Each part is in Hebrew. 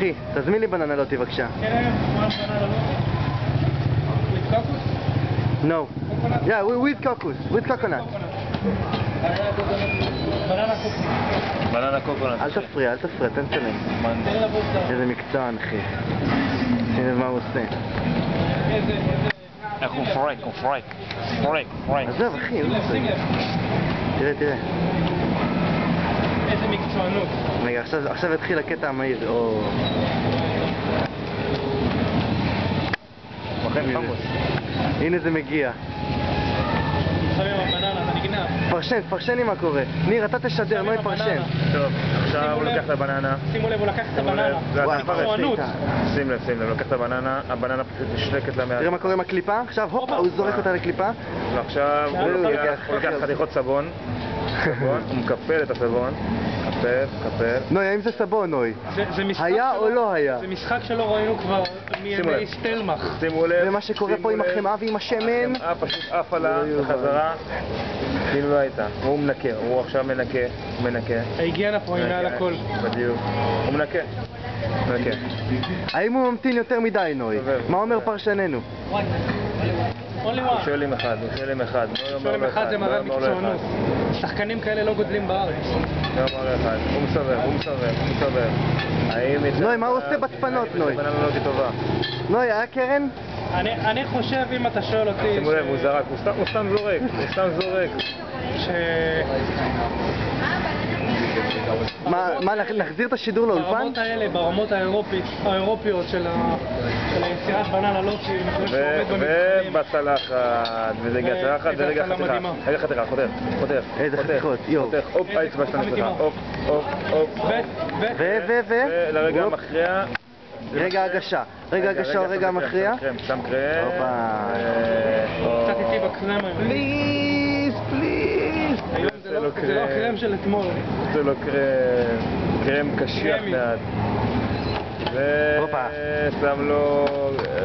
אחי, תזמין לי בננה לוטי בבקשה. כן, בננה לוטי? With cocos? No. Yeah, with cocos, with coconut. בננה קוקוס. בננה קוקונט. אל תפריע, תן צלם. איזה מקצוען, אחי. שים לב מה הוא עושה. איך הוא פרייק. עזוב, אחי, הוא עושה. תראה. איזה מקצוענות. רגע, עכשיו התחיל הקטע המהיר, או... הנה זה מגיע. שמים הבננה, אתה נגנב. פרשן לי מה קורה. ניר, אתה תשדר, נוי פרשן. טוב, עכשיו הוא לוקח את הבננה. שימו לב, הוא לקח את הבננה. מקצוענות. שים לב, לוקח את הבננה, הבננה פשוט נשלקת לה תראה מה קורה עם הקליפה, עכשיו הופ, הוא זורק אותה לקליפה. ועכשיו הוא לוקח חתיכות סבון, הוא מקפל את הסבון, קפל. נוי, האם זה סבון, נוי? היה או לא היה? זה משחק שלא ראינו כבר מימי שטלמך. שימו לב. ומה שקורה פה עם החמאה ועם השמן. החמאה פשוט עף עלה בחזרה, כאילו לא הייתה. הוא מנקה, הוא עכשיו מנקה. ההיגיינה פה היא מעל הכל. בדיוק. הוא מנקה. האם הוא ממתין יותר מדי, נוי? מה אומר פרשננו? הוא שואל עם אחד. שואל עם אחד זה מראה מקצוענות. שחקנים כאלה לא גודלים בארץ. לא אומר אחד. הוא מסובב. נוי, מה הוא עושה בצפנות, נוי? נוי, היה קרן? אני חושב, אם אתה שואל אותי... שימו לב, הוא זרק, הוא סתם זורק. מה, נחזיר את השידור לאולפן? ברמות האלה, ברמות האירופיות של היצירת בננה לוטי, ובצלחת, ורגע חתיכה, חותר. איזה חתיכות, יו. הופ, האצבע שלנו נפתחה, הופ. ולרגע המכריע. רגע הגשה או רגע המכריע? שם קרם. קצת איתי בקרם. פליז. זה לא הקרם של אתמול. זה לא קרם קשיח מעט. ושם לו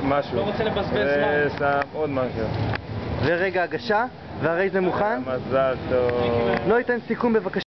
משהו. לא רוצה לבזבז זמן. ושם עוד משהו. ורגע הגשה, והרי זה מוכן? מזל טוב. לא ייתן סיכום בבקשה.